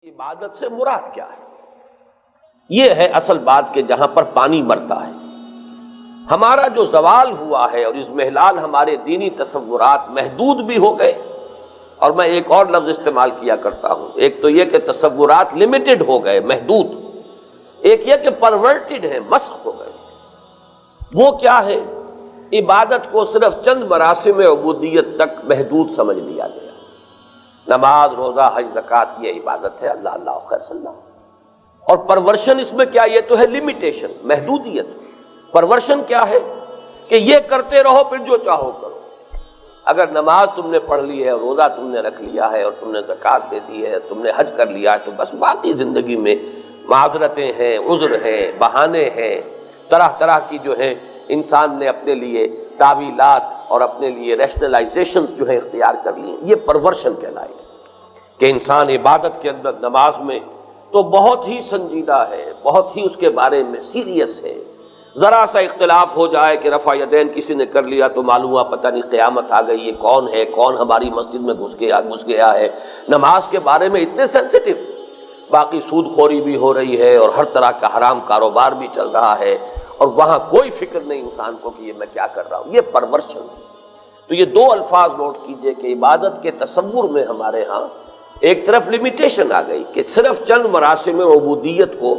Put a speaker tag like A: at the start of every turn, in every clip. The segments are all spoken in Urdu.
A: عبادت سے مراد کیا ہے؟ یہ ہے اصل بات کہ جہاں پر پانی مرتا ہے، ہمارا جو زوال ہوا ہے اور اس محلال ہمارے دینی تصورات محدود بھی ہو گئے، اور میں ایک اور لفظ استعمال کیا کرتا ہوں، ایک تو یہ کہ تصورات لمیٹڈ ہو گئے، محدود، ایک یہ کہ پرورٹڈ ہے، مسخ ہو گئے۔ وہ کیا ہے؟ عبادت کو صرف چند مراسم عبودیت تک محدود سمجھ لیا گیا۔ نماز، روزہ، حج، زکوٰۃ یہ عبادت ہے، اللہ اللہ خیر صلی اللہ۔ اور پرورشن اس میں کیا؟ یہ تو ہے لمیٹیشن، محدودیت۔ پرورشن کیا ہے؟ کہ یہ کرتے رہو پھر جو چاہو کرو۔ اگر نماز تم نے پڑھ لی ہے، روزہ تم نے رکھ لیا ہے، اور تم نے زکوٰۃ دے دی ہے، تم نے حج کر لیا ہے، تو بس باقی زندگی میں معذرتیں ہیں، عذر ہیں، بہانے ہیں، طرح طرح کی جو ہے انسان نے اپنے لیے تعویلات اور اپنے لیے ریشنلائزیشنز جو ہے اختیار کر لی ہیں۔ یہ پرورشن کہلائے کہ انسان عبادت کے اندر، نماز میں تو بہت ہی سنجیدہ ہے، بہت ہی اس کے بارے میں سیریس ہے۔ ذرا سا اختلاف ہو جائے کہ رفع یدین کسی نے کر لیا تو معلوم ہوا پتہ نہیں قیامت آ گئی، یہ کون ہے، کون ہماری مسجد میں گھس گیا ہے۔ نماز کے بارے میں اتنے سینسٹیو، باقی سود خوری بھی ہو رہی ہے اور ہر طرح کا حرام کاروبار بھی چل رہا ہے، اور وہاں کوئی فکر نہیں انسان کو کہ یہ میں کیا کر رہا ہوں۔ یہ پرورشن ہے۔ تو یہ دو الفاظ نوٹ کیجئے کہ عبادت کے تصور میں ہمارے ہاں ایک طرف لمیٹیشن آ گئی کہ صرف چند مراسم عبودیت کو،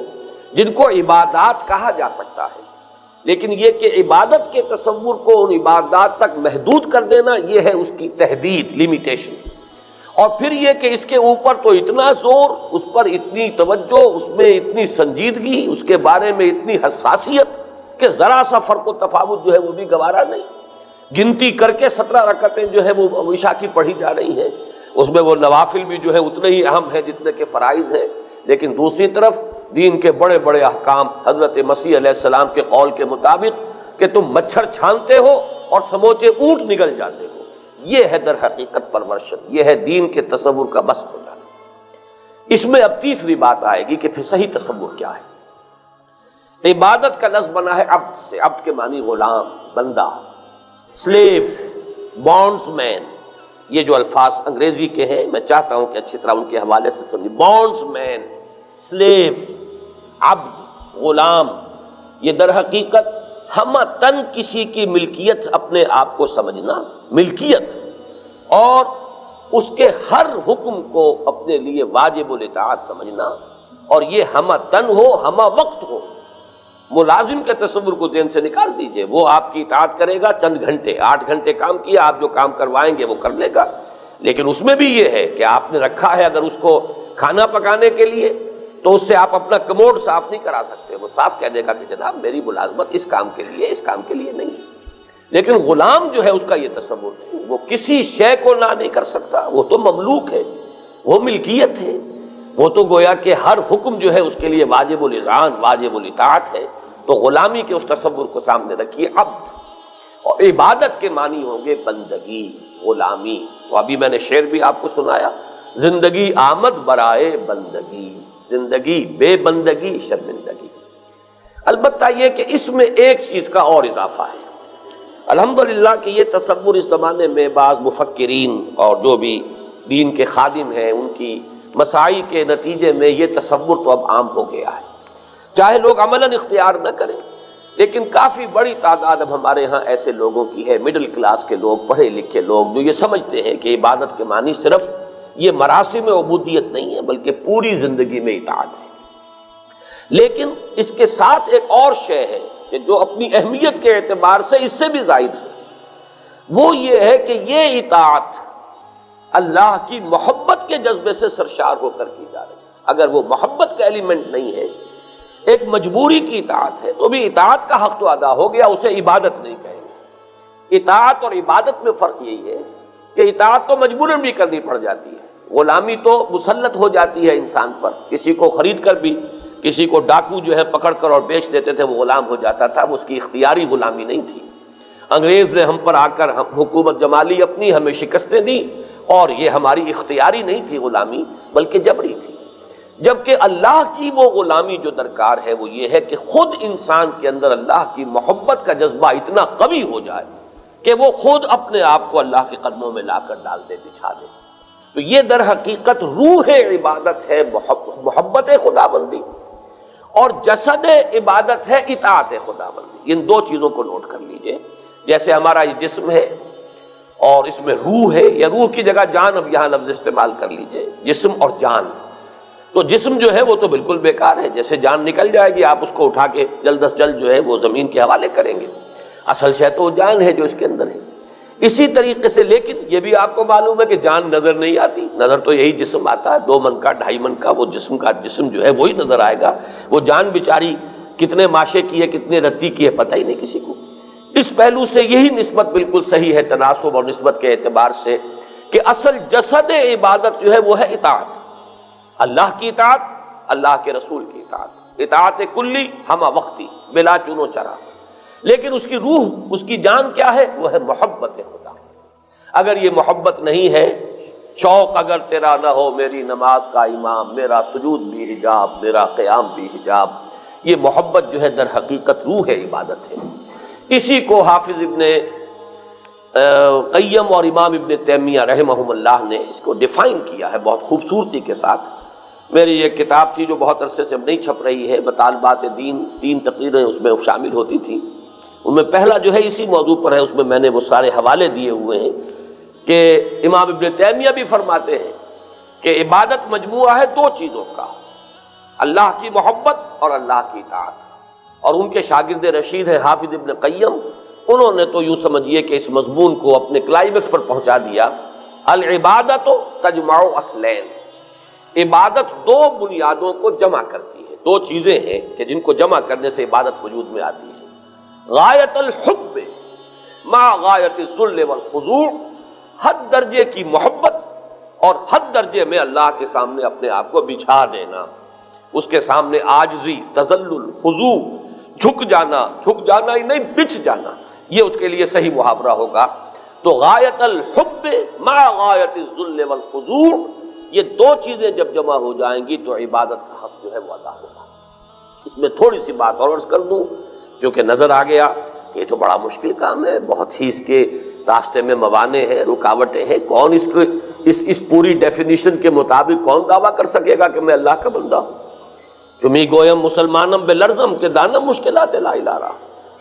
A: جن کو عبادات کہا جا سکتا ہے، لیکن یہ کہ عبادت کے تصور کو ان عبادات تک محدود کر دینا، یہ ہے اس کی تحدید، لمیٹیشن۔ اور پھر یہ کہ اس کے اوپر تو اتنا زور، اس پر اتنی توجہ، اس میں اتنی سنجیدگی، اس کے بارے میں اتنی حساسیت کہ ذرا سا فرق و تفاوت جو ہے وہ بھی گوارا نہیں۔ گنتی کر کے 17 رکعتیں جو ہے وہ عشاء کی پڑھی جا رہی ہیں، اس میں وہ نوافل بھی جو ہے اتنے ہی اہم ہیں جتنے کہ فرائض ہیں، لیکن دوسری طرف دین کے بڑے بڑے احکام، حضرت مسیح علیہ السلام کے قول کے مطابق کہ تم مچھر چھانتے ہو اور سموچے اونٹ نگل جاتے ہو، یہ ہے در حقیقت پرورشن، یہ ہے دین کے تصور کا بس ہو جانا۔ اس میں اب تیسری بات آئے گی کہ پھر صحیح تصور کیا ہے۔ عبادت کا لفظ بنا ہے عبد سے، عبد کے معنی غلام، بندہ، سلیو، بانڈز مین۔ یہ جو الفاظ انگریزی کے ہیں میں چاہتا ہوں کہ اچھی طرح ان کے حوالے سے سمجھیں۔ بانڈز مین، سلیو، عبد، غلام، یہ در حقیقت ہمہ تن کسی کی ملکیت اپنے آپ کو سمجھنا، ملکیت، اور اس کے ہر حکم کو اپنے لیے واجب الاطاعت سمجھنا، اور یہ ہمہ تن ہو، ہمہ وقت ہو۔ ملازم کے تصور کو ذہن سے نکال دیجئے، وہ آپ کی اطاعت کرے گا چند گھنٹے، 8 گھنٹے کام کیا، آپ جو کام کروائیں گے وہ کر لے گا، لیکن اس میں بھی یہ ہے کہ آپ نے رکھا ہے اگر اس کو کھانا پکانے کے لیے، تو اس سے آپ اپنا کموڈ صاف نہیں کرا سکتے، وہ صاف کہہ دے گا کہ جناب میری ملازمت اس کام کے لیے، اس کام کے لیے نہیں۔ لیکن غلام جو ہے اس کا یہ تصور نہیں، وہ کسی شے کو نہ نہیں کر سکتا، وہ تو مملوک ہے، وہ ملکیت ہے، وہ تو گویا کہ ہر حکم جو ہے اس کے لیے واجب الاذعان، واجب الاطاعت ہے۔ تو غلامی کے اس تصور کو سامنے رکھیے، عبد۔ اور عبادت کے معنی ہوں گے بندگی، غلامی۔ تو ابھی میں نے شعر بھی آپ کو سنایا، زندگی آمد برائے بندگی، زندگی بے بندگی شرمندگی۔ البتہ یہ کہ اس میں ایک چیز کا اور اضافہ ہے، الحمدللہ کہ یہ تصور اس زمانے میں بعض مفکرین اور جو بھی دین کے خادم ہیں ان کی مساعی کے نتیجے میں یہ تصور تو اب عام ہو گیا ہے، چاہے لوگ عملاً اختیار نہ کریں، لیکن کافی بڑی تعداد اب ہمارے ہاں ایسے لوگوں کی ہے، مڈل کلاس کے لوگ، پڑھے لکھے لوگ، جو یہ سمجھتے ہیں کہ عبادت کے معنی صرف یہ مراسم عبودیت نہیں ہے بلکہ پوری زندگی میں اطاعت ہے۔ لیکن اس کے ساتھ ایک اور شے ہے کہ جو اپنی اہمیت کے اعتبار سے اس سے بھی زائد ہے، وہ یہ ہے کہ یہ اطاعت اللہ کی محبت کے جذبے سے سرشار ہو کر کی جا رہی ہے۔ اگر وہ محبت کا ایلیمنٹ نہیں ہے، ایک مجبوری کی اطاعت ہے، تو بھی اطاعت کا حق تو ادا ہو گیا، اسے عبادت نہیں کہیں گے۔ اطاعت اور عبادت میں فرق یہی ہے کہ اطاعت تو مجبوراً بھی کرنی پڑ جاتی ہے، غلامی تو مسلط ہو جاتی ہے انسان پر۔ کسی کو خرید کر بھی، کسی کو ڈاکو جو ہے پکڑ کر اور بیچ دیتے تھے، وہ غلام ہو جاتا تھا، وہ اس کی اختیاری غلامی نہیں تھی۔ انگریز نے ہم پر آ کر حکومت جمالی اپنی ہمیں شکستیں دی، اور یہ ہماری اختیاری نہیں تھی غلامی بلکہ جبری تھی۔ جبکہ اللہ کی وہ غلامی جو درکار ہے وہ یہ ہے کہ خود انسان کے اندر اللہ کی محبت کا جذبہ اتنا قوی ہو جائے کہ وہ خود اپنے آپ کو اللہ کے قدموں میں لا کر ڈال دے، بچھا دے۔ تو یہ در حقیقت روح عبادت ہے محبت خدا بندی، اور جسد عبادت ہے اطاعت خدا بندی۔ ان دو چیزوں کو نوٹ کر لیجئے۔ جیسے ہمارا یہ جسم ہے اور اس میں روح ہے، یا روح کی جگہ جان، اب یہاں لفظ استعمال کر لیجئے، جسم اور جان۔ تو جسم جو ہے وہ تو بالکل بیکار ہے، جیسے جان نکل جائے گی آپ اس کو اٹھا کے جلد از جلد جو ہے وہ زمین کے حوالے کریں گے، اصل شے تو جان ہے جو اس کے اندر ہے۔ اسی طریقے سے لیکن یہ بھی آپ کو معلوم ہے کہ جان نظر نہیں آتی، نظر تو یہی جسم آتا ہے، 2 من کا 2.5 من کا وہ جسم جو ہے وہی نظر آئے گا، وہ جان بیچاری کتنے ماشے کی ہے کتنے رتی کی ہے پتہ ہی نہیں کسی کو۔ اس پہلو سے یہی نسبت بالکل صحیح ہے تناسب اور نسبت کے اعتبار سے کہ اصل جسد عبادت جو ہے وہ ہے اطاعت، اللہ کی اطاعت، اللہ کے رسول کی اطاعت، اطاعت کلی ہمہ وقتی بلا چون و چرا۔ لیکن اس کی روح، اس کی جان کیا ہے؟ وہ ہے محبت خدا۔ اگر یہ محبت نہیں ہے، شوق اگر تیرا نہ ہو میری نماز کا امام، میرا سجود بھی حجاب، میرا قیام بھی حجاب، یہ محبت جو ہے در حقیقت روح عبادت ہے۔ اسی کو حافظ ابن قیم اور امام ابن تیمیہ رحمہم اللہ نے اس کو ڈیفائن کیا ہے بہت خوبصورتی کے ساتھ۔ میری یہ کتاب تھی جو بہت عرصے سے اب نہیں چھپ رہی ہے، مطالبات دین، 3 تقریریں اس میں شامل ہوتی تھی، ان میں پہلا جو ہے اسی موضوع پر ہے، اس میں میں نے وہ سارے حوالے دیے ہوئے ہیں کہ امام ابن تیمیہ بھی فرماتے ہیں کہ عبادت مجموعہ ہے 2 چیزوں کا، اللہ کی محبت اور اللہ کی اطاعت۔ اور ان کے شاگرد رشید ہے حافظ ابن قیم، انہوں نے تو یوں سمجھیے کہ اس مضمون کو اپنے کلائمیکس پر پہنچا دیا، العبادت تجمع اصلین، عبادت 2 بنیادوں کو جمع کرتی ہے، 2 چیزیں ہیں کہ جن کو جمع کرنے سے عبادت وجود میں آتی ہے، غایت الحب مع غایت الذل والخضوع، حد درجے کی محبت اور حد درجے میں اللہ کے سامنے اپنے آپ کو بچھا دینا، اس کے سامنے عاجزی، تذلل، خضوع، جھک جانا ہی نہیں بچھ جانا، یہ اس کے لیے صحیح محاورہ ہوگا۔ تو غایت الحب مع غایت الذل والخضوع، یہ 2 چیزیں جب جمع ہو جائیں گی تو عبادت کا حق جو ہے وہ ادا ہوگا۔ اس میں تھوڑی سی بات اور عرض کر دوں، کیونکہ نظر آ گیا یہ تو بڑا مشکل کام ہے، بہت ہی اس کے راستے میں موانع ہیں، رکاوٹیں ہیں، کون اس پوری ڈیفینیشن کے مطابق کون دعویٰ کر سکے گا کہ میں اللہ کا بندہ ہوں؟ چمی گویم مسلمانم بے لرزم کہ دانم مشکلات لا الہ،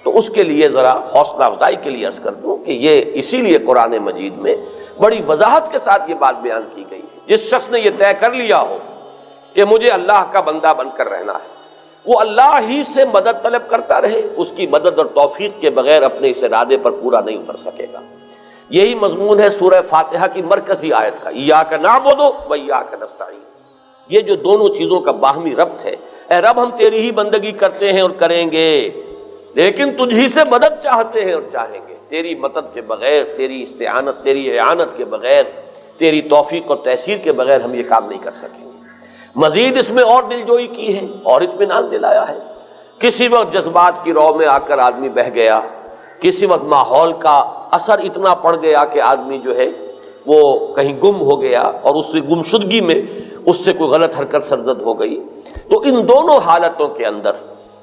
A: تو اس کے لیے ذرا حوصلہ افزائی کے لیے عرض کر دوں کہ یہ اسی لیے قرآن مجید میں بڑی وضاحت کے ساتھ یہ بات بیان کی گئی ہے۔ جس شخص نے یہ طے کر لیا ہو کہ مجھے اللہ کا بندہ بن کر رہنا ہے، وہ اللہ ہی سے مدد طلب کرتا رہے، اس کی مدد اور توفیق کے بغیر اپنے اس ارادے پر پورا نہیں اتر سکے گا۔ یہی مضمون ہے سورہ فاتحہ کی مرکزی آیت کا، ایاک نعبد و ایاک نستعین۔ یہ جو دونوں چیزوں کا باہمی ربط ہے، اے رب ہم تیری ہی بندگی کرتے ہیں اور کریں گے، لیکن تجھ ہی سے مدد چاہتے ہیں اور چاہیں گے، تیری مدد کے بغیر، تیری استعانت، تیری اعانت کے بغیر، تیری توفیق اور تیسیر کے بغیر ہم یہ کام نہیں کر سکیں گے۔ مزید اس میں اور دلجوئی کی ہے اور اطمینان دلایا ہے۔ کسی وقت جذبات کی رو میں آ کر آدمی بہہ گیا، کسی وقت ماحول کا اثر اتنا پڑ گیا کہ آدمی جو ہے وہ کہیں گم ہو گیا اور اس کی گمشدگی میں اس سے کوئی غلط حرکت سرزد ہو گئی، تو ان دونوں حالتوں کے اندر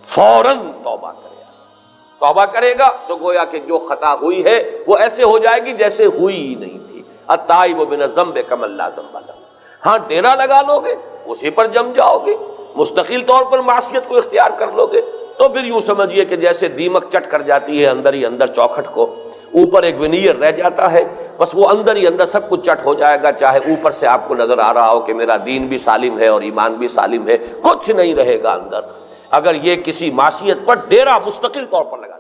A: فوراً توبہ کرے گا تو گویا کہ جو خطا ہوئی ہے وہ ایسے ہو جائے گی جیسے ہوئی ہی نہیں تھی۔ التائب من الذنب کمن لا ذنب له، ہاں ڈیرا لگا لو گے اسی پر جم جاؤ گے، مستقل طور پر معصیت کو اختیار کر لو گے تو پھر یوں سمجھیے کہ جیسے دیمک چٹ کر جاتی ہے اندر ہی اندر چوکھٹ کو، اوپر ایک ونیئر رہ جاتا ہے، بس وہ اندر ہی اندر سب کچھ چٹ ہو جائے گا، چاہے اوپر سے آپ کو نظر آ رہا ہو کہ میرا دین بھی سالم ہے اور ایمان بھی سالم ہے، کچھ نہیں رہے گا اندر، اگر یہ کسی معصیت پر ڈیرا مستقل طور پر لگا